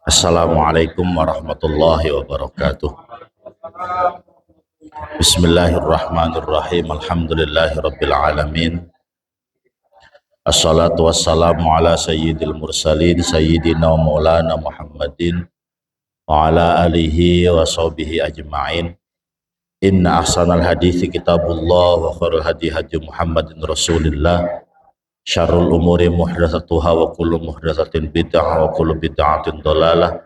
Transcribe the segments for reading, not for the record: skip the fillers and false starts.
Assalamualaikum warahmatullahi wabarakatuh. Bismillahirrahmanirrahim. Alhamdulillahirabbil alamin. Assalatu wassalamu ala sayyidil mursalin sayyidina wa maulana Muhammadin wa ala alihi wa sahbihi ajma'in. Inna ahsanal hadithi kitabullah wa khairul hadi hadi Muhammadin Rasulillah. Syarrul umuri muhdatsatuha wa kullu muhdatsatin bid'ah wa kullu bid'atin dhalalah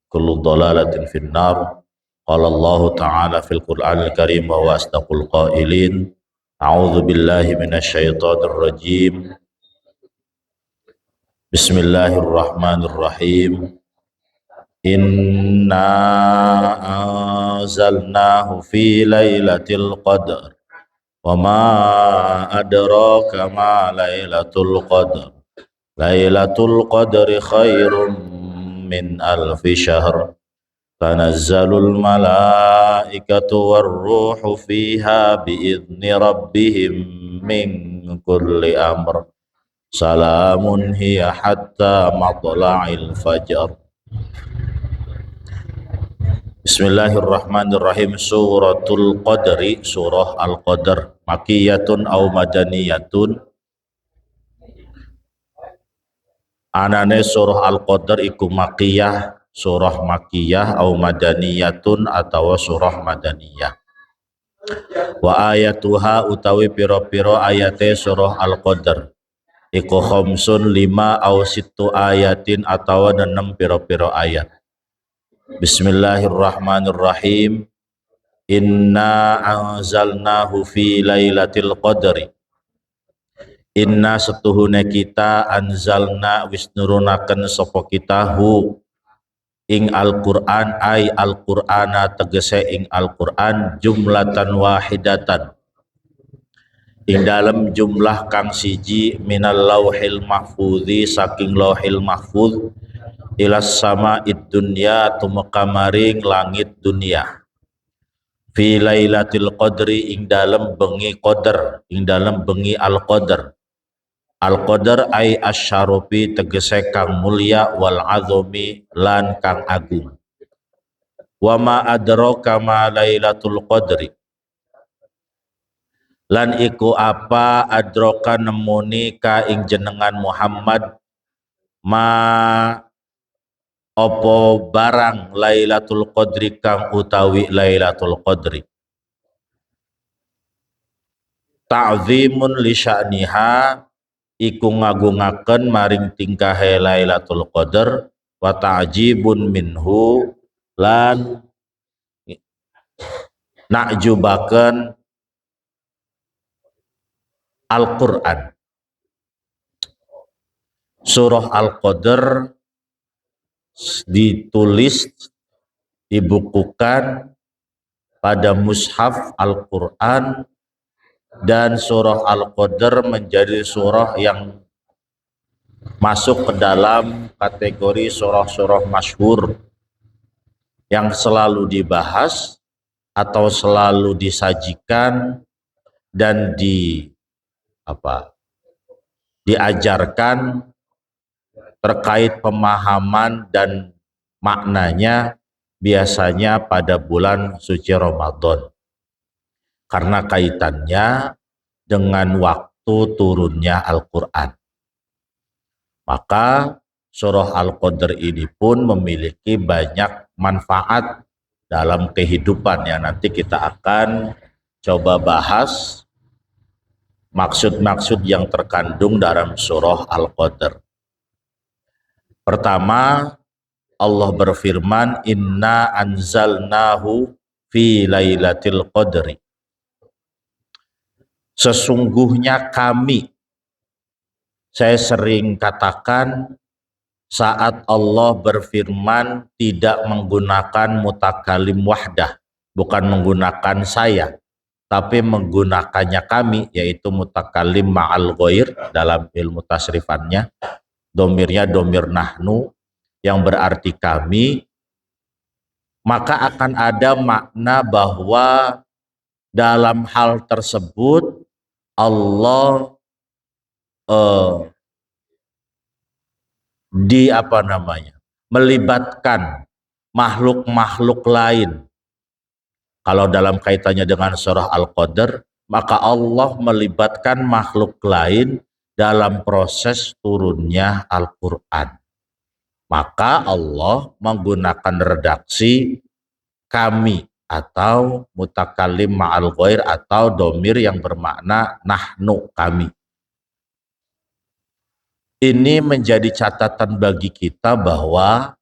kullu dhalalatin finnar. Qala Allah Ta'ala fil Qur'anil Karim wa asdaqul qailin. A'udzu billahi minasyaitonir rajim. Bismillahirrahmanirrahim. Inna anzalnahu fi lailatul qadar wa ma adraka ma lailatul qadar. Lailatul qadri khairum min alfi syahr. Tanazzalul malaikatu warruhu fiha biizni rabbihim min kulli amr. Salamun hiya hatta matla'il fajr. Bismillahirrahmanirrahim. Suratul Qadri, surah Al-Qadar, makiyatun au madaniyatun. Anane surah Al-Qadar iku makiyah, surah makiyah, au madaniyatun atau surah madaniyah. Wa ayatuha utawi piro-piro ayate surah Al-Qadar iku khamsun 5 au sittu ayatin atau 6 piro-piro ayat. Bismillahirrahmanirrahim. Inna anzalnahu fi lailatul qadri. Inna setuhune kita anzalna wis nurunaken sapa kita hu ing Al-Qur'an ay Al-Qur'ana tegese ing Al-Qur'an jumlatan wahidatan ing dalam jumlah kang siji minal lauhil mahfudzi saking lauhil mahfudz ilas sama dunya tumeka maring langit dunia. Fi lailatul qadri ing dalem bengi qadar, ing dalem bengi al-qadar. Al-qadar ay asyarofi tegese kang mulia wal azami lan kang agung. Wa ma adraka ma lailatul qadri. Lan iku apa adraka nemuni ka ing jenengan Muhammad ma opo barang Lailatul Qadri kang utawi Lailatul Qadri. Ta'zimun li sya'niha iku ngagungaken maring tingkahe Lailatul Qadar wa ta'jibun minhu lan nakjubaken Al-Qur'an. Surah Al-Qadar ditulis, dibukukan pada mushaf Al-Quran, dan surah Al-Qadar menjadi surah yang masuk ke dalam kategori surah-surah masyhur yang selalu dibahas atau selalu disajikan dan diajarkan terkait pemahaman dan maknanya biasanya pada bulan suci Ramadan karena kaitannya dengan waktu turunnya Al-Quran. Maka surah Al-Qadar ini pun memiliki banyak manfaat dalam kehidupan yang nanti kita akan coba bahas maksud-maksud yang terkandung dalam surah Al-Qadar. Pertama, Allah berfirman, Inna anzalnahu fi lailatul qadri. Sesungguhnya kami, saya sering katakan saat Allah berfirman tidak menggunakan mutakalim wahdah, bukan menggunakan saya, tapi menggunakannya kami, yaitu mutakalim ma'al ghair dalam ilmu tasrifannya. Domirnya domir nahnu yang berarti kami, maka akan ada makna bahwa dalam hal tersebut Allah di apa namanya, melibatkan makhluk-makhluk lain. Kalau dalam kaitannya dengan surah Al-Qadr, maka Allah melibatkan makhluk lain dalam proses turunnya Al-Quran. Maka Allah menggunakan redaksi kami atau mutakalim ma'al ghair atau domir yang bermakna nahnu, kami. Ini menjadi catatan bagi kita bahwa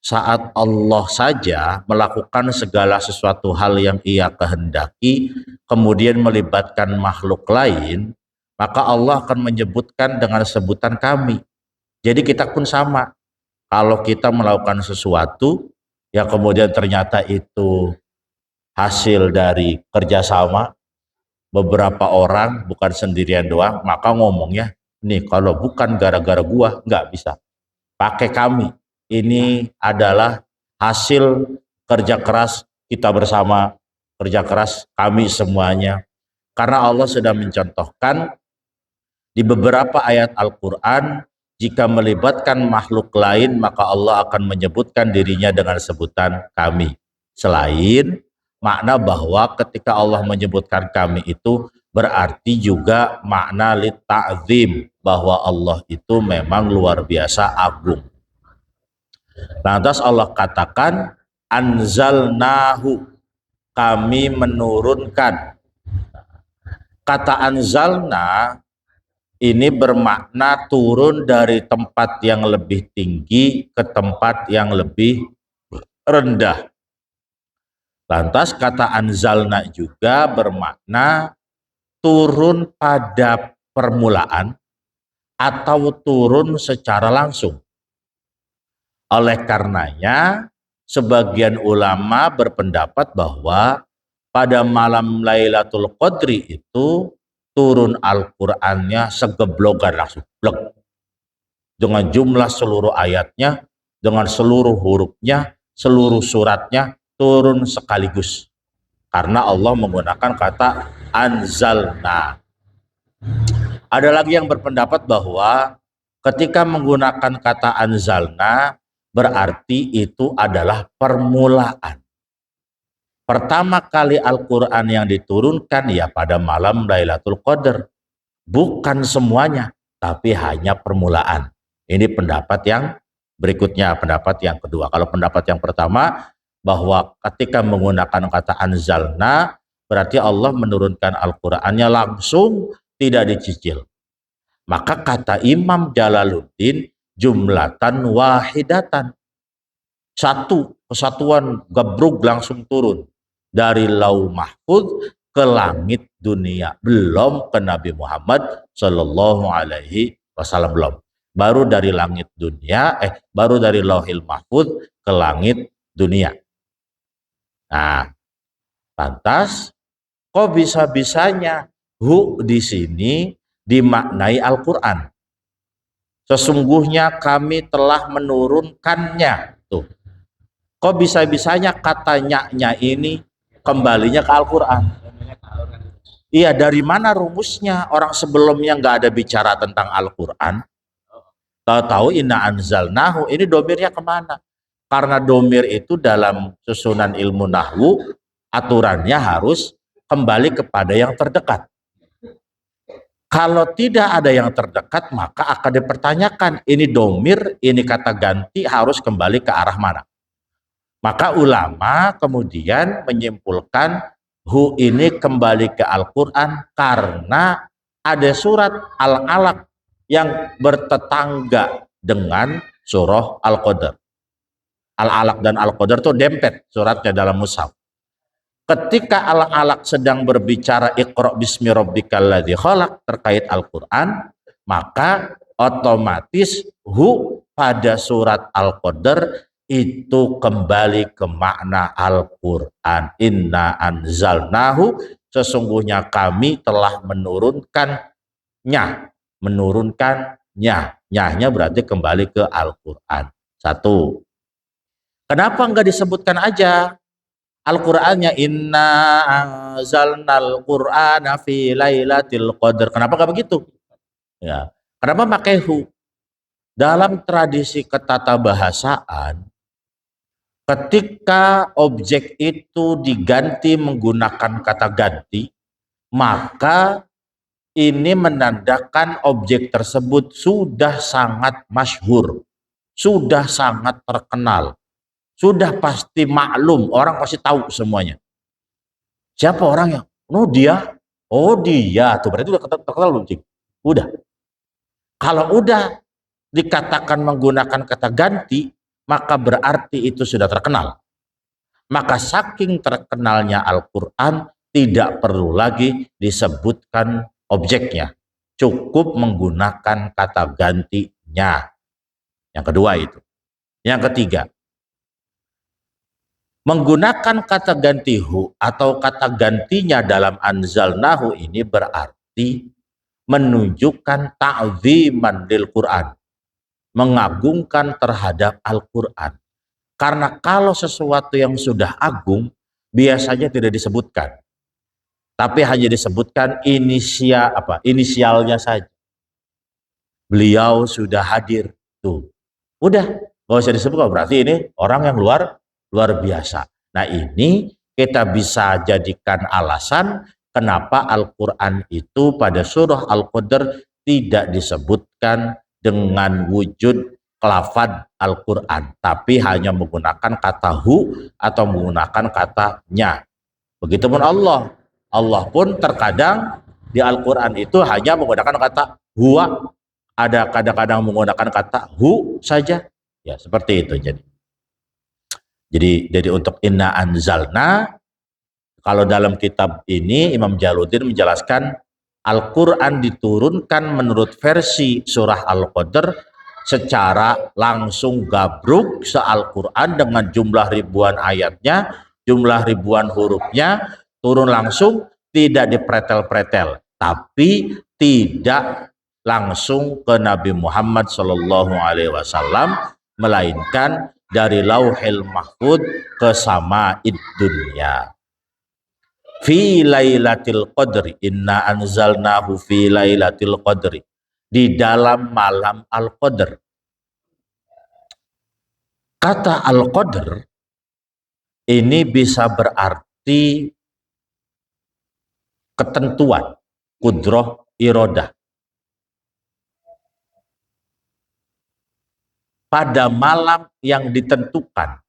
saat Allah saja melakukan segala sesuatu hal yang ia kehendaki, kemudian melibatkan makhluk lain, maka Allah akan menyebutkan dengan sebutan kami. Jadi kita pun sama. Kalau kita melakukan sesuatu yang kemudian ternyata itu hasil dari kerjasama beberapa orang, bukan sendirian doang, maka ngomongnya, nih kalau bukan gara-gara gua, nggak bisa. Pakai kami. Ini adalah hasil kerja keras kita bersama, kerja keras kami semuanya. Karena Allah sudah mencontohkan di beberapa ayat Al-Quran, jika melibatkan makhluk lain, maka Allah akan menyebutkan dirinya dengan sebutan kami. Selain makna bahwa ketika Allah menyebutkan kami itu berarti juga makna li ta'zim, bahwa Allah itu memang luar biasa agung. Lantas Allah katakan anzalnahu, kami menurunkan. Kata anzalna ini bermakna turun dari tempat yang lebih tinggi ke tempat yang lebih rendah. Lantas kata anzalna juga bermakna turun pada permulaan atau turun secara langsung. Oleh karenanya, sebagian ulama berpendapat bahwa pada malam Lailatul Qadri itu turun Al-Qur'annya segeblogan langsung. Blek. Dengan jumlah seluruh ayatnya, dengan seluruh hurufnya, seluruh suratnya turun sekaligus. Karena Allah menggunakan kata anzalna. Ada lagi yang berpendapat bahwa ketika menggunakan kata anzalna, berarti itu adalah permulaan. Pertama kali Al-Quran yang diturunkan ya pada malam Lailatul Qadar. Bukan semuanya, tapi hanya permulaan. Ini pendapat yang berikutnya, pendapat yang kedua. Kalau pendapat yang pertama, bahwa ketika menggunakan kata anzalna, berarti Allah menurunkan Al-Qurannya langsung, tidak dicicil. Maka kata Imam Jalaluddin, jumlatan wahidatan, satu kesatuan gabrug langsung turun dari lauh mahfuz ke langit dunia, belum ke Nabi Muhammad Shallallahu Alaihi Wasallam, belum, baru dari langit dunia, baru dari lauhil mahfuz ke langit dunia. Nah, lantas kok bisa-bisanya hu di sini dimaknai Al-Quran? Sesungguhnya kami telah menurunkannya. Tuh. Kok bisa-bisanya katanya ini kembalinya ke Al-Quran? Iya, dari mana rumusnya? Orang sebelumnya nggak ada bicara tentang Al-Quran. Tahu-tahu inna anzalnahu, ini domirnya kemana? Karena domir itu dalam susunan ilmu nahwu, aturannya harus kembali kepada yang terdekat. Kalau tidak ada yang terdekat, maka akan dipertanyakan, ini domir, ini kata ganti harus kembali ke arah mana. Maka ulama kemudian menyimpulkan hu ini kembali ke Al-Quran karena ada surat Al-Alaq yang bertetangga dengan surah Al-Qadr. Al-Alaq dan Al-Qadr itu dempet suratnya dalam mushaf. Ketika Al-Alaq sedang berbicara Iqra bismi rabbikal ladzi khalaq terkait Al-Quran, maka otomatis hu pada surat Al-Qadr itu kembali ke makna Al-Quran. Inna anzalnahu, sesungguhnya kami telah menurunkannya. Nyahnya berarti kembali ke Al-Quran. Satu. Kenapa enggak disebutkan aja Al-Qur'annya inna anzalnal Qur'ana fi lailatul qadar? Kenapa enggak begitu? Ya. Kenapa pakai hu? Dalam tradisi ketatabahasaan, ketika objek itu diganti menggunakan kata ganti, maka ini menandakan objek tersebut sudah sangat masyhur, sudah sangat terkenal, sudah pasti maklum, orang pasti tahu semuanya. Siapa orangnya? Oh dia, oh dia, tuh berarti udah terkenal belum, Cik? Udah. Kalau udah dikatakan menggunakan kata ganti, maka berarti itu sudah terkenal. Maka saking terkenalnya Al-Quran, tidak perlu lagi disebutkan objeknya. Cukup menggunakan kata gantinya. Yang kedua itu. Yang ketiga, menggunakan kata ganti hu atau kata gantinya dalam anzalnahu ini berarti menunjukkan ta'ziman lil Quran, mengagungkan terhadap Al-Quran. Karena kalau sesuatu yang sudah agung biasanya tidak disebutkan, tapi hanya disebutkan inisialnya saja. Beliau sudah hadir, tuh udah gak usah disebut, berarti ini orang yang luar biasa. Nah, ini kita bisa jadikan alasan kenapa Al-Quran itu pada surah Al-Qadr tidak disebutkan dengan wujud lafaz Al-Quran, tapi hanya menggunakan kata hu atau menggunakan kata nya. Begitupun Allah. Allah pun terkadang di Al-Quran itu hanya menggunakan kata huwa, ada kadang-kadang menggunakan kata hu saja. Ya, seperti itu. Jadi untuk inna anzalna, kalau dalam kitab ini Imam Jalaluddin menjelaskan Al-Quran diturunkan menurut versi surah Al-Qadr secara langsung gabruk se-Al-Quran dengan jumlah ribuan ayatnya, jumlah ribuan hurufnya, turun langsung, tidak dipretel-pretel, tapi tidak langsung ke Nabi Muhammad Shallallahu Alaihi Wasallam, melainkan dari Lauhil Mahfud ke Sama'id Dunya. Fi lailatul qadri, inna anzalnahu fi lailatul qadri, di dalam malam Al-Qadr. Kata Al-Qadr ini bisa berarti ketentuan, kudroh, irodah. Pada malam yang ditentukan,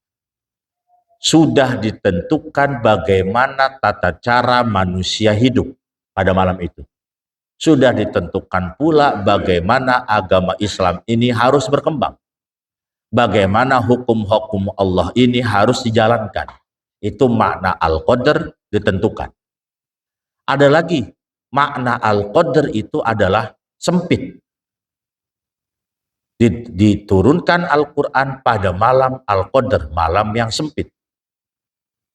sudah ditentukan bagaimana tata cara manusia hidup pada malam itu. Sudah ditentukan pula bagaimana agama Islam ini harus berkembang. Bagaimana hukum-hukum Allah ini harus dijalankan. Itu makna Al-Qadr ditentukan. Ada lagi, makna Al-Qadr itu adalah sempit. Diturunkan Al-Quran pada malam Al-Qadr, malam yang sempit.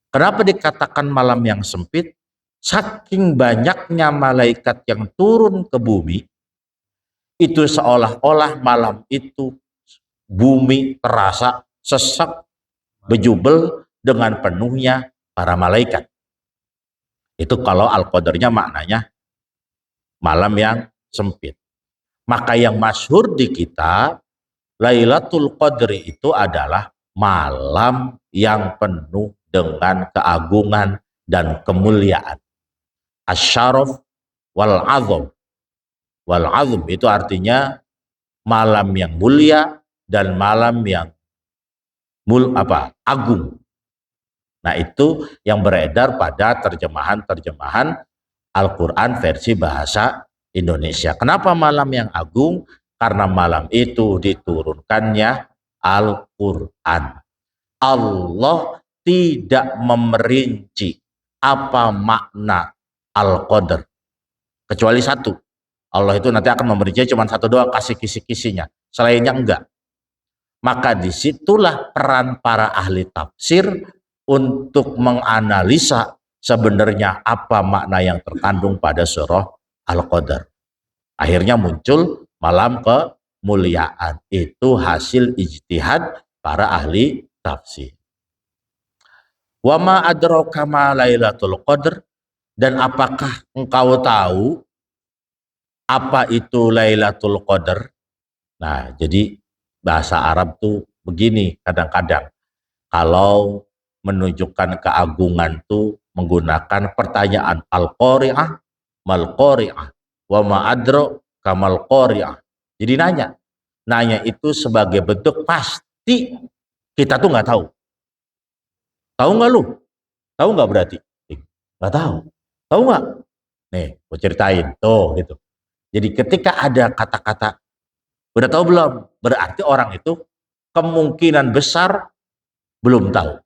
Kenapa dikatakan malam yang sempit? Saking banyaknya malaikat yang turun ke bumi, itu seolah-olah malam itu bumi terasa sesak, bejubel dengan penuhnya para malaikat. Itu kalau Al-Qadarnya maknanya malam yang sempit. Maka yang masyhur di kita, Lailatul Qadri itu adalah malam yang penuh dengan keagungan dan kemuliaan. Asyaraf wal azam. Wal azam itu artinya malam yang mulia dan malam yang agung. Nah, itu yang beredar pada terjemahan-terjemahan Al-Quran versi bahasa Indonesia. Kenapa malam yang agung? Karena malam itu diturunkannya Al-Quran. Allah tidak memerinci apa makna Al-Qadr, kecuali satu. Allah itu nanti akan memberinya cuma satu doang, kasih kisi-kisinya, selainnya enggak. Maka disitulah peran para ahli tafsir untuk menganalisa sebenarnya apa makna yang terkandung pada surah Al-Qadr. Akhirnya muncul malam kemuliaan. Itu hasil ijtihad para ahli tafsir. Wa ma adraka ma Lailatul Qadr, dan apakah engkau tahu apa itu Lailatul Qadr? Nah, jadi bahasa Arab tuh begini kadang-kadang. Kalau menunjukkan keagungan tuh menggunakan pertanyaan al-qari'ah mal qari'ah wa ma adra kamal qari'ah. Jadi nanya itu sebagai bentuk pasti kita tuh nggak tahu. Tahu nggak lu? Tahu nggak berarti? Nggak tahu. Tahu nggak? Nih, mau ceritain tuh gitu. Jadi ketika ada kata-kata udah tahu belum? Berarti orang itu kemungkinan besar belum tahu.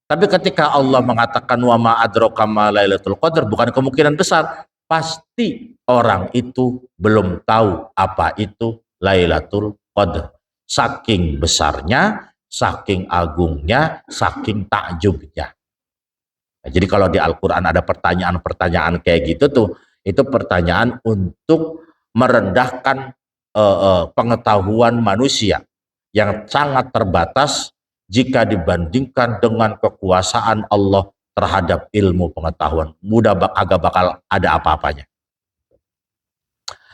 Tapi ketika Allah mengatakan wa ma adraka ma lailatul qadar, bukan kemungkinan besar, pasti orang itu belum tahu apa itu Lailatul Qadar. Saking besarnya, saking agungnya, saking takjubnya. Nah, jadi kalau di Al-Qur'an ada pertanyaan-pertanyaan kayak gitu tuh, itu pertanyaan untuk merendahkan pengetahuan manusia yang sangat terbatas jika dibandingkan dengan kekuasaan Allah terhadap ilmu pengetahuan. Mudah agak bakal ada apa-apanya.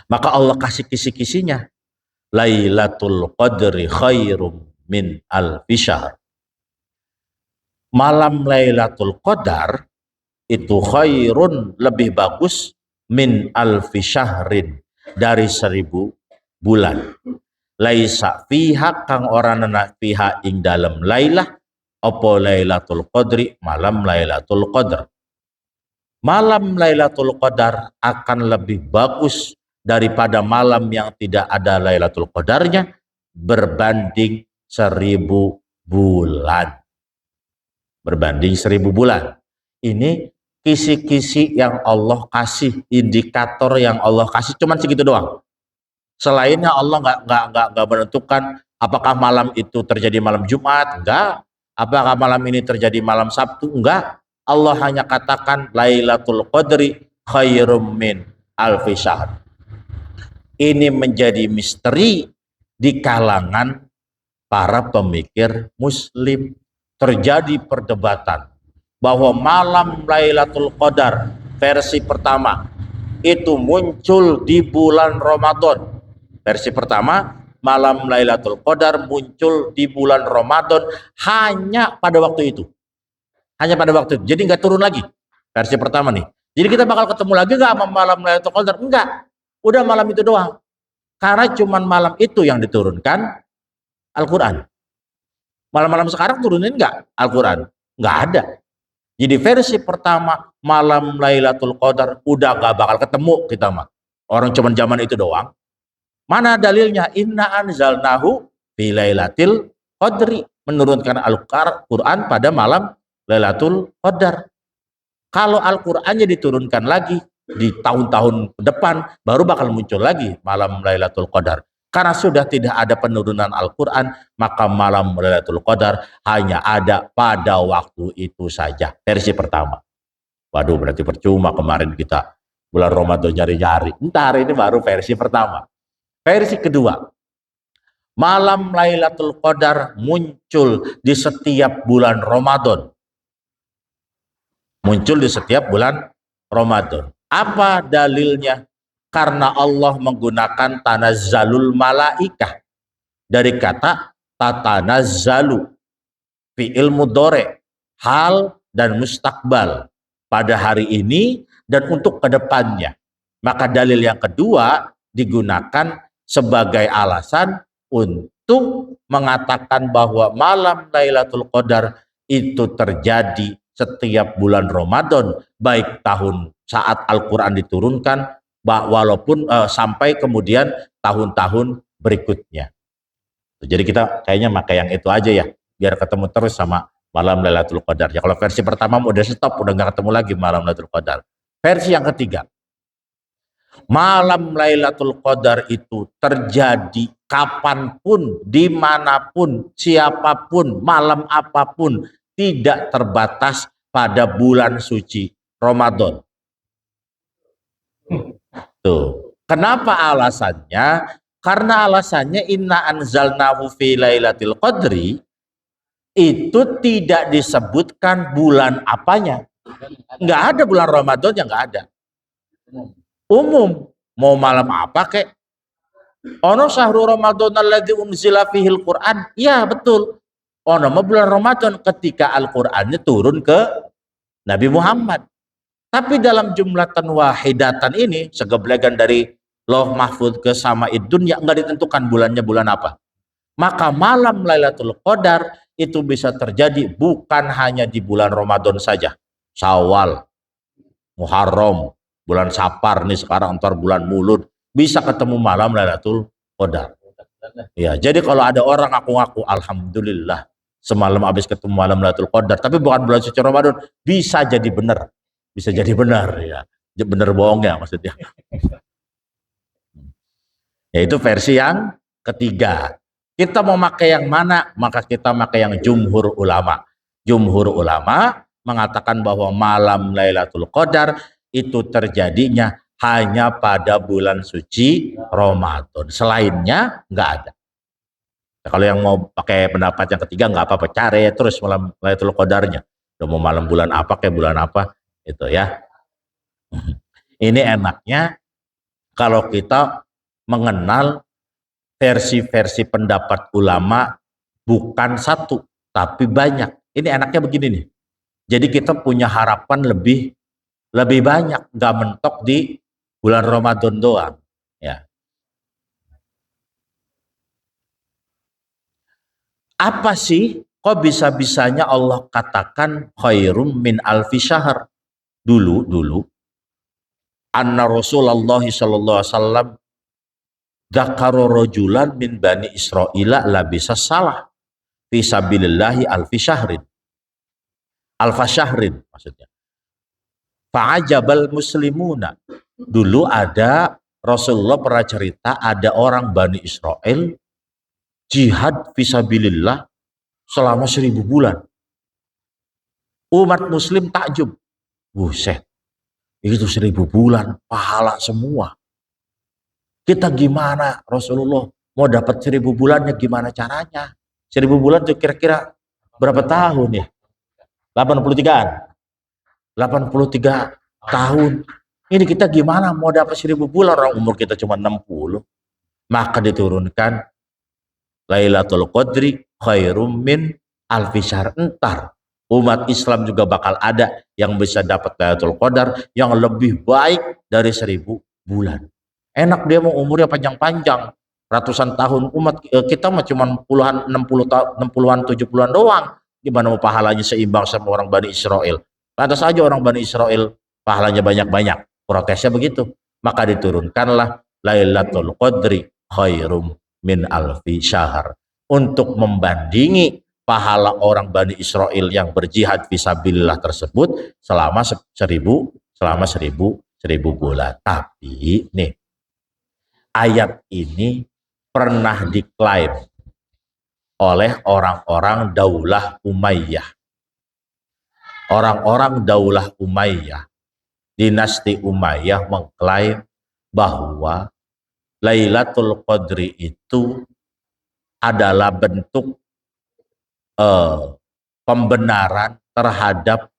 Maka Allah kasih kisi-kisinya. Lailatul Qadri khairum min alfi syahr. Malam Lailatul Qadar itu khairun, lebih bagus, min alfi syahrin, dari 1000 bulan. Laisa fiha kang orang nenak fiha ing dalam lailah apa Lailatul Qadri, malam Lailatul Qadar. Malam Lailatul Qadar akan lebih bagus daripada malam yang tidak ada Lailatul Qadarnya berbanding 1000 bulan. Berbanding 1000 bulan. Ini kisi-kisi yang Allah kasih, indikator yang Allah kasih cuman segitu doang. Selainnya Allah nggak menentukan apakah malam itu terjadi malam Jumat, enggak. Apakah malam ini terjadi malam Sabtu, enggak. Allah hanya katakan Lailatul Qadri khairum min alfi syahr. Ini menjadi misteri di kalangan para pemikir muslim. Terjadi perdebatan bahwa malam Lailatul Qadar versi pertama itu muncul di bulan Ramadan. Versi pertama, malam Lailatul Qadar muncul di bulan Ramadan hanya pada waktu itu. Hanya pada waktu itu. Jadi nggak turun lagi. Versi pertama nih. Jadi kita bakal ketemu lagi nggak sama malam Lailatul Qadar? Enggak. Udah malam itu doang. Karena cuman malam itu yang diturunkan Al-Quran. Malam-malam sekarang turunin nggak Al-Quran? Nggak ada. Jadi versi pertama malam Lailatul Qadar udah nggak bakal ketemu kita mah. Orang cuman zaman itu doang. Mana dalilnya? Inna anzalnahu fi Lailatul Qadri, menurunkan Al-Quran pada malam Lailatul Qadar. Kalau Al-Qurannya diturunkan lagi di tahun-tahun depan, baru bakal muncul lagi malam Lailatul Qadar. Karena sudah tidak ada penurunan Al-Quran, maka malam Lailatul Qadar hanya ada pada waktu itu saja. Versi pertama. Waduh, berarti percuma kemarin kita bulan Ramadan nyari-nyari. Ntar ini baru versi pertama. Versi kedua. Malam Lailatul Qadar muncul di setiap bulan Ramadan. Muncul di setiap bulan Ramadan. Apa dalilnya? Karena Allah menggunakan tanazzalul malaikah dari kata tatanazzalu, fi'il mudhari, hal dan mustakbal, pada hari ini dan untuk kedepannya. Maka dalil yang kedua digunakan sebagai alasan untuk mengatakan bahwa malam Lailatul Qadar itu terjadi setiap bulan Ramadan, baik tahun saat Al-Quran diturunkan, walaupun sampai kemudian tahun-tahun berikutnya. Jadi kita kayaknya pakai yang itu aja ya, biar ketemu terus sama malam Lailatul Qadar. Ya kalau versi pertama udah stop, udah nggak ketemu lagi malam Lailatul Qadar. Versi yang ketiga, malam Lailatul Qadar itu terjadi kapanpun, dimanapun, siapapun, malam apapun, tidak terbatas pada bulan suci Ramadan. Tuh. Kenapa alasannya? Karena alasannya inna anzalnahu fi lailatul qadri, itu tidak disebutkan bulan apanya. Nggak ada bulan Ramadan yang nggak ada. Umum. Mau malam apa kek? Ono sahru Ramadan alladzi unzila fihil Quran. Iya betul. Ono mah bulan Ramadan ketika Al-Qur'annya turun ke Nabi Muhammad. Tapi dalam jumlatan wahidatan ini, segeblegan dari Lauh Mahfuz ke Sama'id Dunya, nggak ditentukan bulannya bulan apa. Maka malam Lailatul Qadar itu bisa terjadi bukan hanya di bulan Ramadan saja. Syawal, Muharram, bulan Safar nih sekarang, ntar bulan Mulud, bisa ketemu malam Lailatul Qadar. Ya, jadi kalau ada orang ngaku-ngaku, alhamdulillah semalam habis ketemu malam Lailatul Qadar, tapi bukan bulan suci Ramadan, bisa jadi benar. Bisa jadi benar ya. Benar bohongnya maksudnya. Yaitu versi yang ketiga. Kita mau pakai yang mana? Maka kita pakai yang jumhur ulama. Jumhur ulama mengatakan bahwa malam Lailatul Qadar itu terjadinya hanya pada bulan suci Ramadan. Selainnya nggak ada. Kalau yang mau pakai pendapat yang ketiga nggak apa-apa, cari terus malam Lailatul Qadarnya. Udah mau malam bulan apa kayak bulan apa itu ya. Ini enaknya kalau kita mengenal versi-versi pendapat ulama bukan satu tapi banyak. Ini enaknya begini nih. Jadi kita punya harapan lebih banyak, nggak mentok di bulan Ramadan doang. Ya. Apa sih kok bisa-bisanya Allah katakan khairum min alfi syahr? Dulu anna Rasulullah sallallahu alaihi wasallam dzakara rajulan min bani Israila labisa salah fi sabilillahi alfi syahrin. Alfa syahrin maksudnya. Fa'ajabal muslimuna. Dulu ada Rasulullah pernah cerita ada orang Bani Israel jihad fisabilillah selama 1000 bulan. Umat muslim takjub. Buset, itu 1000 bulan pahala semua. Kita gimana Rasulullah mau dapat 1000 bulannya gimana caranya? 1000 bulan itu kira-kira berapa tahun ya? 83-an. 83 tahun. Ini kita gimana mau dapat 1000 bulan, orang umur kita cuma 60. Maka diturunkan Lailatul Qadri khairum min alfi syahr. Entar umat Islam juga bakal ada yang bisa dapat Lailatul Qadar yang lebih baik dari 1000 bulan. Enak dia mau umurnya panjang-panjang, ratusan tahun. Umat kita mah cuma puluhan 60-an 70-an doang. Gimana mau pahalanya seimbang sama orang Bani Israel? Pantas saja orang Bani Israel pahalanya banyak-banyak. Protesnya begitu. Maka diturunkanlah Lailatul Qadri khairum min alfi syahr. Untuk membandingi pahala orang Bani Israel yang berjihad fisabilillah tersebut selama 1000 bulan. Tapi nih, ayat ini pernah diklaim oleh orang-orang Daulah Umayyah. Orang-orang Daulah Umayyah, dinasti Umayyah mengklaim bahwa Lailatul Qadri itu adalah bentuk pembenaran terhadap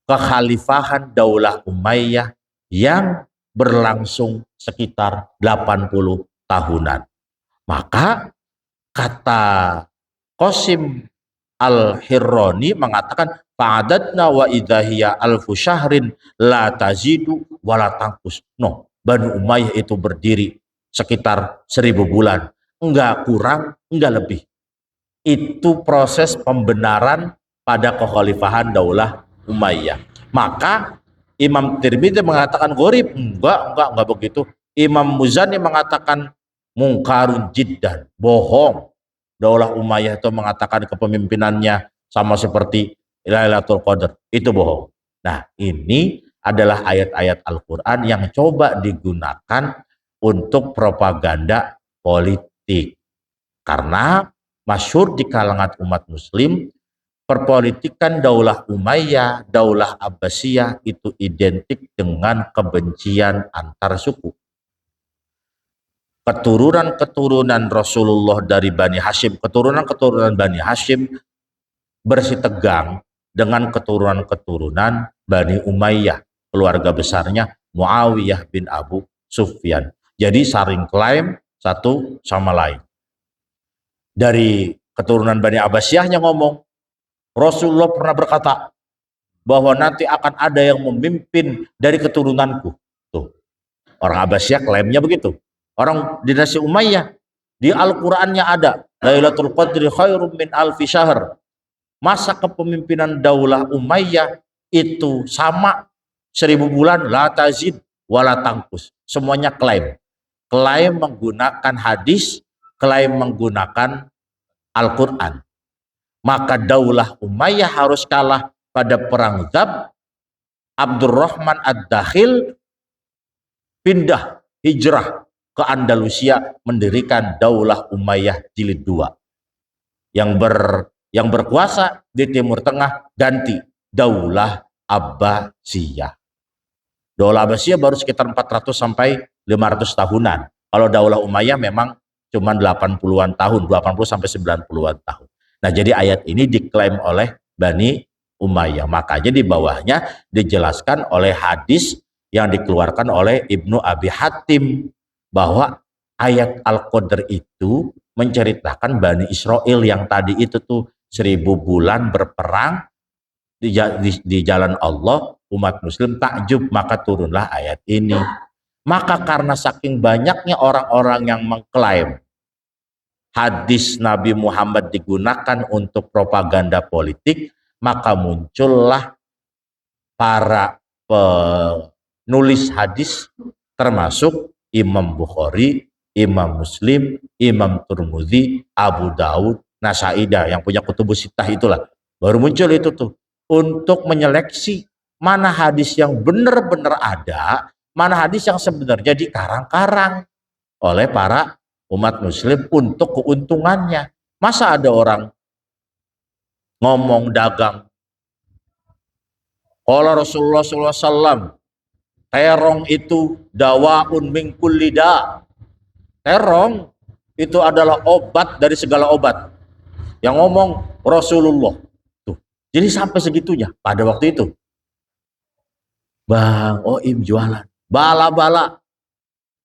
kekhalifahan Daulah Umayyah yang berlangsung sekitar 80 tahunan. Maka kata Qasim Al-Hirrani mengatakan fa'adatna wa idahiyya alfu syahrin la tazidu wa la tanqus. No, Bani Umayyah itu berdiri sekitar 1000 bulan, enggak kurang, enggak lebih. Itu proses pembenaran pada kekhalifahan Daulah Umayyah. Maka Imam Tirmidzi mengatakan gharib, enggak begitu. Imam Muzani mengatakan mungkarun jiddan, bohong. Daulah Umayyah itu mengatakan kepemimpinannya sama seperti Lailatul Qadar, itu bohong. Nah, ini adalah ayat-ayat Al-Quran yang coba digunakan untuk propaganda politik. Karena masyhur di kalangan umat muslim, perpolitikan Daulah Umayyah, Daulah Abbasiyah itu identik dengan kebencian antar suku. Keturunan-keturunan Rasulullah dari Bani Hashim, keturunan-keturunan Bani Hashim bersitegang dengan keturunan-keturunan Bani Umayyah, keluarga besarnya Muawiyah bin Abu Sufyan. Jadi saling klaim, satu sama lain. Dari keturunan Bani Abbasiyahnya ngomong, Rasulullah pernah berkata bahwa nanti akan ada yang memimpin dari keturunanku. Tuh, orang Abbasiyah klaimnya begitu. Orang dinasti Umayyah, di Al-Qur'annya ada Lailatul Qadri khairum min alfi syahr. Masa kepemimpinan Daulah Umayyah itu sama 1000 bulan, la tazid wala tangkus. Semuanya klaim. Klaim menggunakan hadis, klaim menggunakan Al-Quran. Maka Daulah Umayyah harus kalah pada perang Dzab. Abdurrahman Ad-Dakhil pindah hijrah ke Andalusia, mendirikan Daulah Umayyah jilid 2. Yang berkuasa di Timur Tengah ganti Daulah Abbasiyah. Daulah Abbasiyah baru sekitar 400 sampai 500 tahunan. Kalau Daulah Umayyah memang cuma 80-an tahun, 80 sampai 90-an tahun. Nah, jadi ayat ini diklaim oleh Bani Umayyah. Makanya di bawahnya dijelaskan oleh hadis yang dikeluarkan oleh Ibnu Abi Hatim bahwa ayat Al-Qadr itu menceritakan Bani Israel yang tadi itu tuh 1000 bulan berperang di jalan Allah, umat muslim takjub, maka turunlah ayat ini. Maka karena saking banyaknya orang-orang yang mengklaim hadis Nabi Muhammad digunakan untuk propaganda politik, maka muncullah para penulis hadis termasuk Imam Bukhari, Imam Muslim, Imam Turmudi, Abu Daud, Nasaidah yang punya kutubus sittah itulah. Baru muncul itu tuh untuk menyeleksi mana hadis yang benar-benar ada, mana hadis yang sebenarnya dikarang-karang oleh para umat muslim untuk keuntungannya. Masa ada orang ngomong dagang, kalau Rasulullah SAW, terong itu dawaun min kulli da. Terong itu adalah obat dari segala obat. Yang ngomong Rasulullah. Tuh. Jadi sampai segitunya pada waktu itu. Bang Oim jualan bala-bala.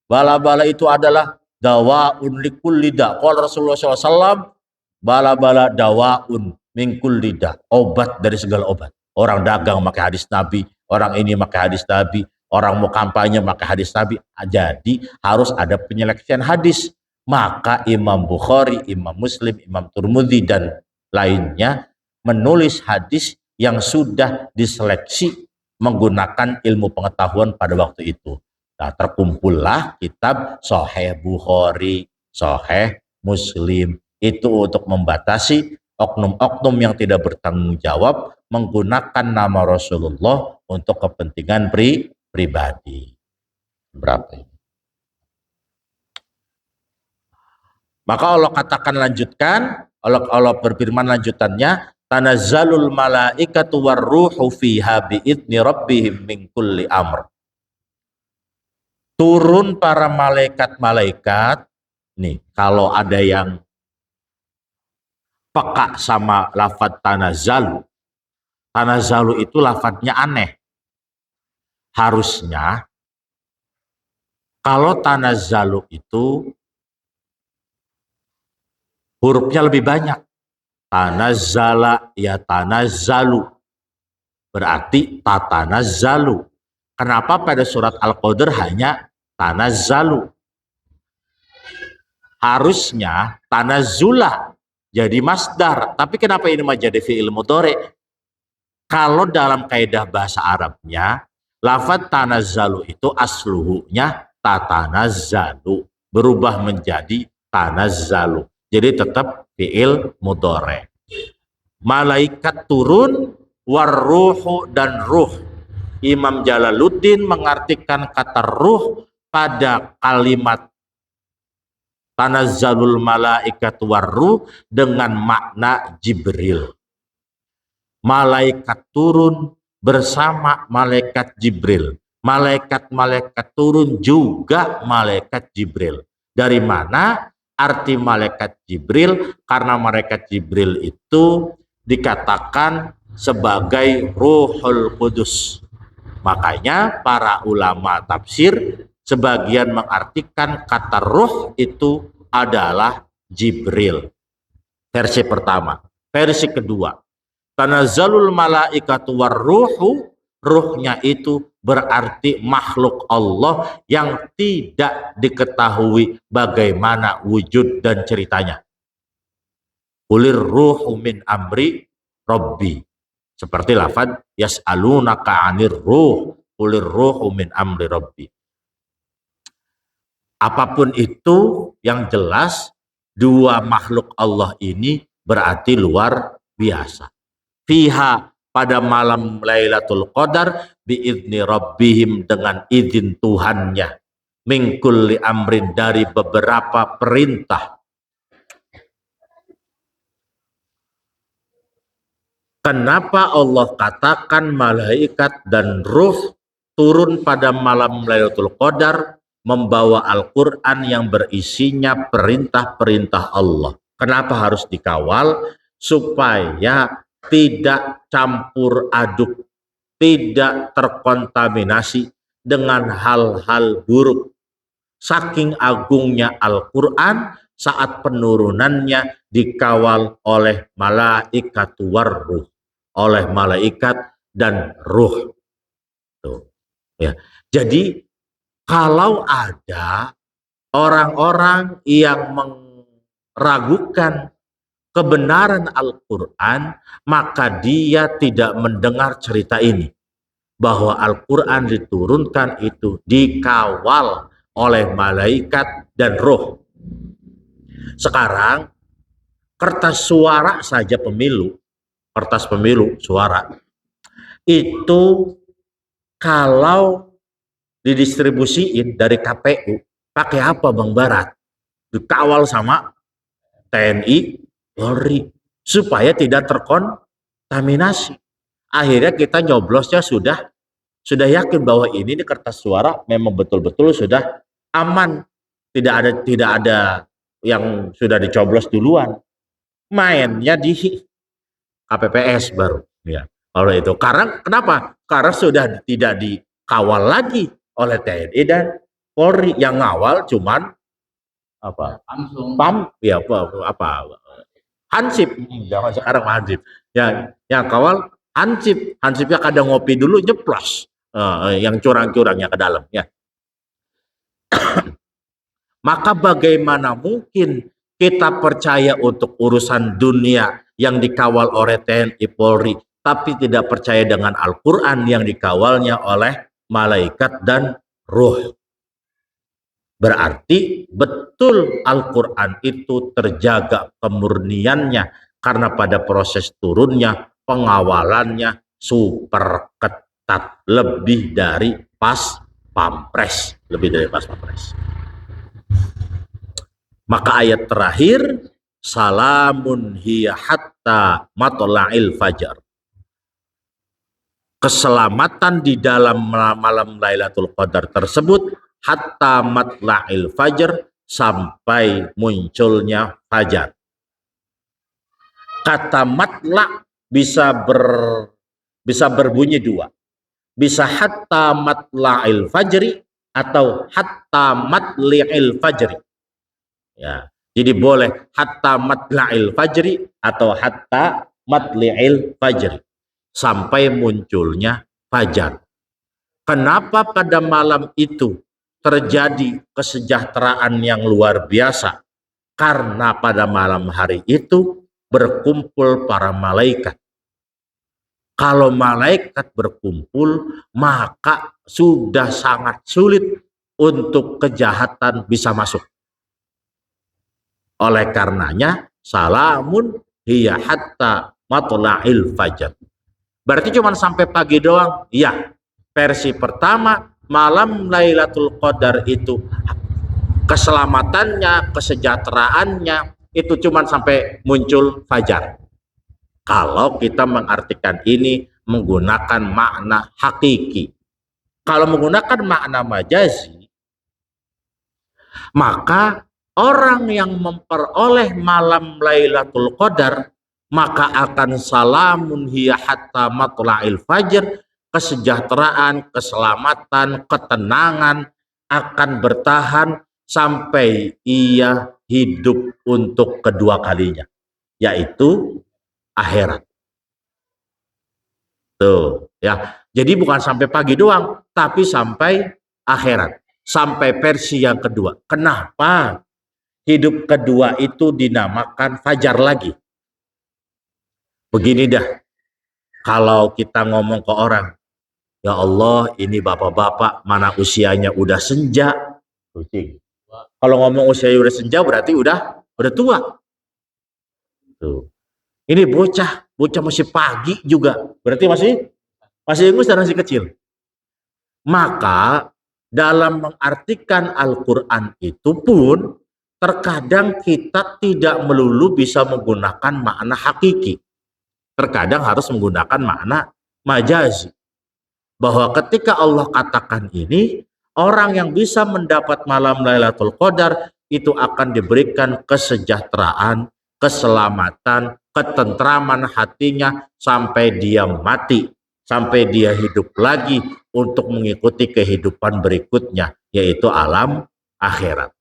Bala-bala itu adalah dawaun likulli da. Kalau Rasulullah SAW, bala-bala dawaun min kulli da. Obat dari segala obat. Orang dagang pakai hadis Nabi, orang ini pakai hadis Nabi, orang mau kampanye pakai hadis Nabi. Jadi harus ada penyeleksian hadis. Maka Imam Bukhari, Imam Muslim, Imam Turmudi dan lainnya menulis hadis yang sudah diseleksi menggunakan ilmu pengetahuan pada waktu itu. Nah, terkumpullah kitab Sahih Bukhari, Sahih Muslim. Itu untuk membatasi oknum-oknum yang tidak bertanggung jawab menggunakan nama Rasulullah untuk kepentingan pribadi. Berapa ini? Maka Allah katakan lanjutkan, Allah berfirman lanjutannya, tanazzalul malaikatu warruhu fiha biidzni rabbihim min kulli amr. Turun para malaikat-malaikat. Nih, kalau ada yang peka sama lafadz tanazzalu. Tanazzalu itu lafadznya aneh. Harusnya kalau tanazzalu itu hurufnya lebih banyak. Tanazzala ya tanazzalu. Berarti tatanazzalu. Kenapa pada surat Al-Qadr hanya tanazzalu? Harusnya tanazzula jadi masdar. Tapi kenapa ini menjadi fi'il mudhari? Kalau dalam kaidah bahasa Arabnya, lafadz tanazzalu itu asluhunya tatanazzalu. Berubah menjadi tanazzalu. Jadi tetap fi'il mudhari. Malaikat turun, warruhu dan ruh. Imam Jalaluddin mengartikan kata ruh pada kalimat tanazzalul malaikat warruh dengan makna Jibril. Malaikat turun bersama malaikat Jibril. Malaikat-malaikat turun juga malaikat Jibril. Dari mana arti malaikat Jibril? Karena malaikat Jibril itu dikatakan sebagai Ruhul Qudus. Makanya para ulama tafsir sebagian mengartikan kata ruh itu adalah Jibril. Versi pertama. Versi kedua, tanazzalul malaikatu warruhu, ruhnya itu berarti makhluk Allah yang tidak diketahui bagaimana wujud dan ceritanya. Ulir ruhu min amri Rabbi. Seperti lafaz yas'alunaka 'anir ruh, ulir ruhu min amri Rabbi. Apapun itu, yang jelas dua makhluk Allah ini berarti luar biasa. Fiha, pada malam Lailatul Qadar, biizni Rabbihim, dengan izin Tuhannya, min kulli amrin, dari beberapa perintah. Kenapa Allah katakan malaikat dan ruh turun pada malam Lailatul Qadar membawa Al-Quran yang berisinya perintah-perintah Allah? Kenapa harus dikawal? Supaya tidak campur aduk, tidak terkontaminasi dengan hal-hal buruk. Saking agungnya Al-Quran, saat penurunannya dikawal oleh malaikat warruh, oleh malaikat dan ruh. Tuh, ya. Jadi kalau ada orang-orang yang meragukan kebenaran Al-Quran, maka dia tidak mendengar cerita ini, bahwa Al-Quran diturunkan itu dikawal oleh malaikat dan ruh. Sekarang kertas suara saja pemilu, kertas pemilu suara itu kalau didistribusiin dari KPU pakai apa Bang Barat? Dikawal sama TNI, Polri, supaya tidak terkontaminasi. Akhirnya kita nyoblosnya sudah yakin bahwa ini kertas suara memang betul-betul sudah aman, tidak ada yang sudah dicoblos duluan. Mainnya di KPPS baru, ya. Kalau itu, karena kenapa? Karena sudah tidak dikawal lagi oleh TNI dan Polri, yang ngawal cuman apa? Ya apa? Hansip, jangan sekarang Hansip. Yang kawal Hansip, Hansipnya kadang ngopi dulu nyeplos, yang curang-curangnya ke dalam, ya. Maka bagaimana mungkin kita percaya untuk urusan dunia yang dikawal oleh TNI Polri, tapi tidak percaya dengan Al-Quran yang dikawalnya oleh malaikat dan ruh? Berarti betul Al-Quran itu terjaga kemurniannya, karena pada proses turunnya pengawalannya super ketat, lebih dari pas pampres, Maka ayat terakhir, salamun hiya hatta matla'il fajar. Keselamatan di dalam malam Lailatul Qadar tersebut hatta matla'il fajar, sampai munculnya fajar. Kata matla' bisa berbunyi dua. Bisa hatta matla'il fajri atau hatta matli'il fajri. Ya, jadi boleh hatta matla'il fajri atau hatta matli'il fajri, sampai munculnya fajar. Kenapa pada malam itu terjadi kesejahteraan yang luar biasa? Karena pada malam hari itu berkumpul para malaikat. Kalau malaikat berkumpul, maka sudah sangat sulit untuk kejahatan bisa masuk. Oleh karenanya, salamun hiya hatta matla'il fajar. Berarti cuma sampai pagi doang? Iya. Versi pertama, malam Lailatul Qadar itu keselamatannya, kesejahteraannya itu cuma sampai muncul fajar. Kalau kita mengartikan ini menggunakan makna hakiki. Kalau menggunakan makna majazi, maka orang yang memperoleh malam Lailatul Qadar, maka akan salamun hiya hatta matla'il fajr, kesejahteraan, keselamatan, ketenangan akan bertahan sampai ia hidup untuk kedua kalinya, yaitu akhirat. Tuh, ya. Jadi bukan sampai pagi doang, tapi sampai akhirat, sampai versi yang kedua. Kenapa hidup kedua itu dinamakan fajar lagi? Begini dah, kalau kita ngomong ke orang, ya Allah, ini bapak-bapak mana usianya udah senja. Kalau ngomong usianya udah senja berarti udah tua. Tuh. Ini bocah masih pagi juga, berarti masih ingus dan masih kecil. Maka dalam mengartikan Al-Quran itu pun terkadang kita tidak melulu bisa menggunakan makna hakiki. Terkadang harus menggunakan makna majazi. Bahwa ketika Allah katakan ini, orang yang bisa mendapat malam Lailatul Qadar itu akan diberikan kesejahteraan, keselamatan, ketentraman hatinya sampai dia mati, sampai dia hidup lagi untuk mengikuti kehidupan berikutnya, yaitu alam akhirat.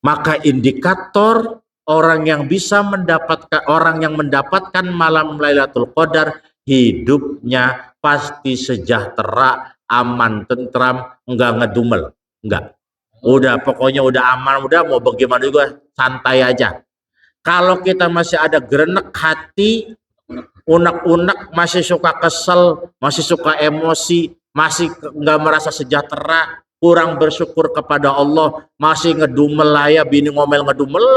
Maka indikator orang yang mendapatkan malam Lailatul Qadar, hidupnya pasti sejahtera, aman, tentram, enggak ngedumel, enggak. Udah pokoknya udah aman, udah mau bagaimana juga santai aja. Kalau kita masih ada gerenek hati, unek-unek, masih suka kesel, masih suka emosi, masih enggak merasa sejahtera, kurang bersyukur kepada Allah, masih ngedumel lah ya, bini ngomel ngedumel,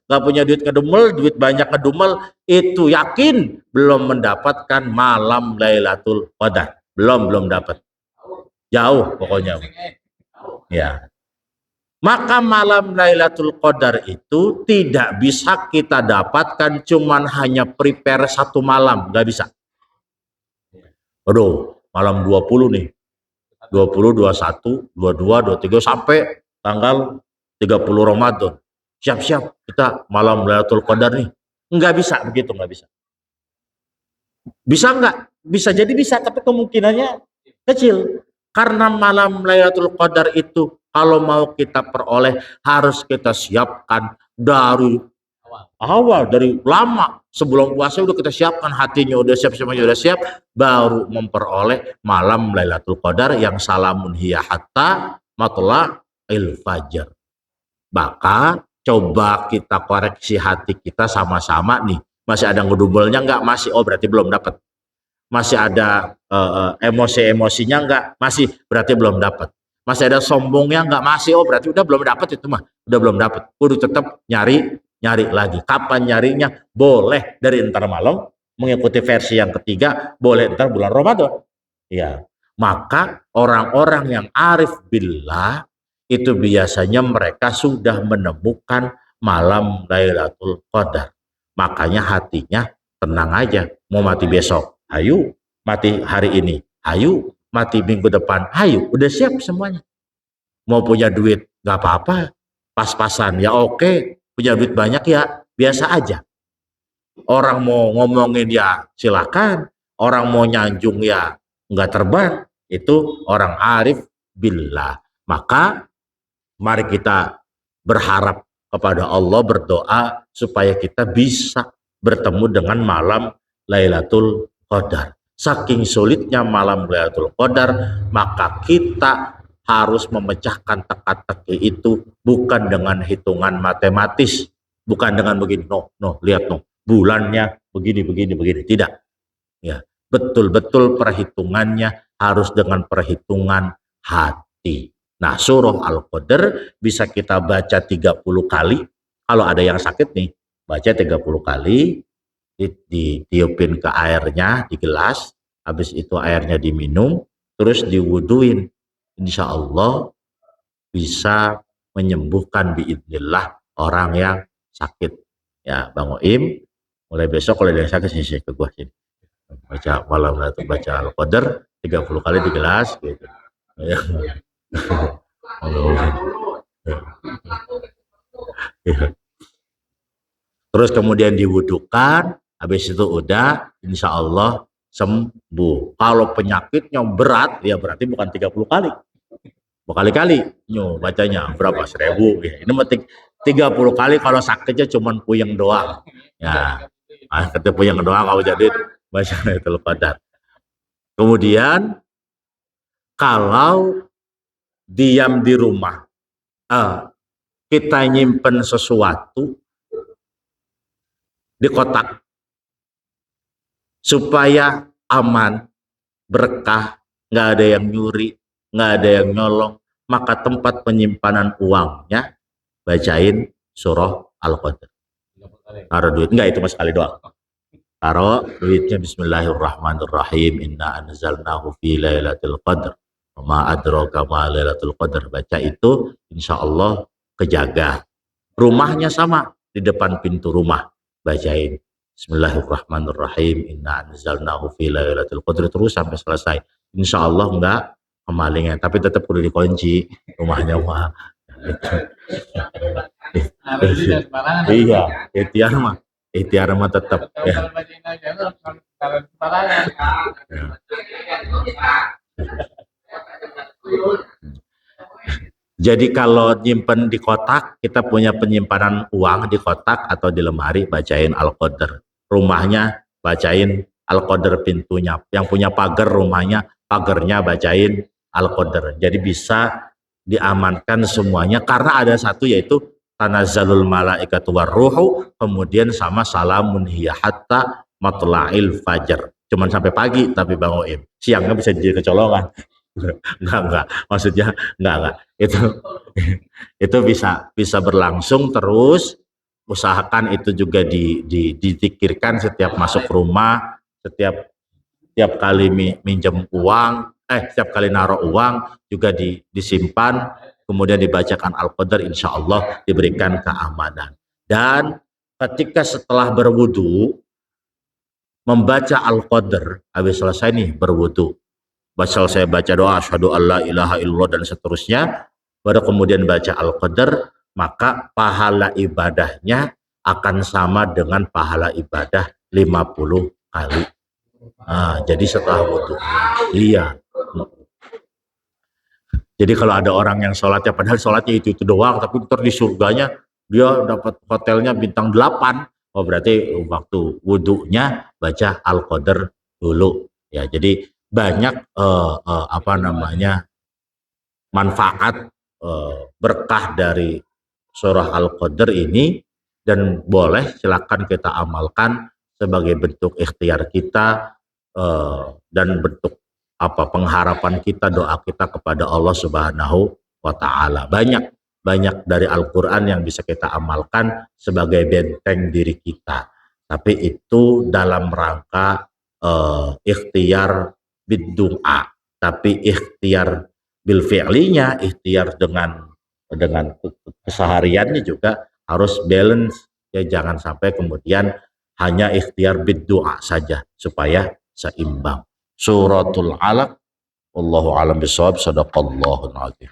gak punya duit ngedumel, duit banyak ngedumel, itu yakin belum mendapatkan malam Lailatul Qadar. Belum dapat. Jauh pokoknya. Ya. Maka malam Lailatul Qadar itu tidak bisa kita dapatkan cuman hanya prepare satu malam, gak bisa. Aduh, malam 20 nih. 20, 21, 22, 23 sampai tanggal 30 Ramadan. Siap-siap kita malam Lailatul Qadar nih. Enggak bisa begitu, enggak bisa. Bisa enggak? Bisa jadi bisa, tapi kemungkinannya kecil. Karena malam Lailatul Qadar itu kalau mau kita peroleh harus kita siapkan dari awal, dari lama. Sebelum puasa udah kita siapkan, hatinya udah siap, semuanya udah siap, baru memperoleh malam Lailatul Qadar yang salamun hiya hatta matla'il fajar. Maka coba kita koreksi hati kita sama-sama nih. Masih ada ngedubelnya enggak? Masih, oh berarti belum dapat. Masih ada emosi-emosinya enggak? Masih, berarti belum dapat. Masih ada sombongnya enggak? Masih, oh berarti udah belum dapat itu mah. Udah belum dapat. Kudu tetap nyari lagi. Kapan nyarinya? Boleh dari entar malam, mengikuti versi yang ketiga, boleh entar bulan Ramadan. Ya, maka orang-orang yang arif billah itu biasanya mereka sudah menemukan malam Lailatul Qadar. Makanya hatinya tenang aja. Mau mati besok, ayo. Mati hari ini, ayo. Mati minggu depan, ayo. Udah siap semuanya. Mau punya duit, gak apa-apa. Pas-pasan, ya oke. Punya duit banyak ya biasa aja. Orang mau ngomongin ya silakan, orang mau nyanjung ya nggak terbang, itu orang arif billah. Maka mari kita berharap kepada Allah, berdoa supaya kita bisa bertemu dengan malam Lailatul Qadar. Saking sulitnya malam Lailatul Qadar, maka kita harus memecahkan teka-teki itu bukan dengan hitungan matematis, bukan dengan begini, lihat bulannya begini, tidak. Ya, betul-betul perhitungannya harus dengan perhitungan hati. Nah, surah Al-Qadar bisa kita baca 30 kali. Kalau ada yang sakit nih, baca 30 kali, ditiupin ke airnya di gelas, habis itu airnya diminum, terus diwuduin. Insya Allah bisa menyembuhkan biidznillah orang yang sakit. Ya, Bang Oim, mulai besok kalau ada yang sakit sini ke gua sini. Baca malam itu baca Al-Qadar 30 kali di gelas gitu. Ya. Terus kemudian diwudukan, habis itu udah insya Allah sembuh. Kalau penyakitnya berat, ya berarti bukan 30 kali. Berkali-kali bacanya berapa? 1000. Ya. Ini penting 30 kali kalau sakitnya cuma puyeng doang. Ya. Ketika puyeng doang kalau jadi baca Lailatul Qadar. Kemudian kalau diam di rumah, kita nyimpen sesuatu di kotak supaya aman, berkah, nggak ada yang nyuri, nggak ada yang nyolong, maka tempat penyimpanan uangnya bacain surah Al-Qadr. Taruh duit, enggak, itu mas sekali doang. Taruh duitnya Bismillahirrahmanirrahim. Inna anzalnahu fi lailatul qadr. Ma adraka ma lailatul qadr. Baca itu, insya Allah kejaga. Rumahnya sama, di depan pintu rumah. Bacain Bismillahirrahmanirrahim. Inna anzalnahu fi lailatul qadr, terus sampai selesai. Insya Allah enggak kemalingan, tapi tetap kudu dikunci rumahnya mah. Iya, ikhtiar mah tetap ya. Jadi kalau nyimpen di kotak, kita punya penyimpanan uang di kotak atau di lemari, bacain Al-Qadr. Rumahnya bacain Al-Qadr, pintunya. Yang punya pagar rumahnya, pagarnya bacain Al-Qadr. Jadi bisa diamankan semuanya karena ada satu, yaitu tanazzalul malaikatu warruhu, kemudian sama salamun hiya hatta matla'il fajar. Cuman sampai pagi tapi Bang Oim. Siangnya bisa jadi kecolongan. Enggak, maksudnya enggak. Itu bisa berlangsung terus. Usahakan itu juga dipikirkan setiap masuk rumah, setiap kali minjem uang, setiap kali naruh uang juga disimpan, kemudian dibacakan Al-Qadr, insya Allah diberikan keamanan. Dan ketika setelah berwudu membaca Al-Qadr, habis selesai nih berwudu, selesai baca doa asyhadu alla ilaha illallah dan seterusnya, baru kemudian baca Al-Qadr, maka pahala ibadahnya akan sama dengan pahala ibadah 50 kali. Nah, jadi setelah wudu. Iya. Jadi kalau ada orang yang sholatnya, padahal sholatnya itu doang, tapi ntar di surganya dia dapat hotelnya bintang 8. Oh, berarti waktu wudunya baca Al-Qadr dulu. Ya, jadi banyak manfaat berkah dari surah Al-Qadr ini, dan boleh silakan kita amalkan sebagai bentuk ikhtiar kita dan bentuk pengharapan kita, doa kita kepada Allah Subhanahu wa Ta'ala. Banyak dari Al-Quran yang bisa kita amalkan sebagai benteng diri kita, tapi itu dalam rangka ikhtiar bid-du'a. Tapi ikhtiar bil fi'linya, ikhtiar dengan kesehariannya juga harus balance ya, jangan sampai kemudian hanya ikhtiar bid-du'a saja, supaya seimbang. Suratul Alaq, wallahu a'lam bishawab, sadaqallahul azim.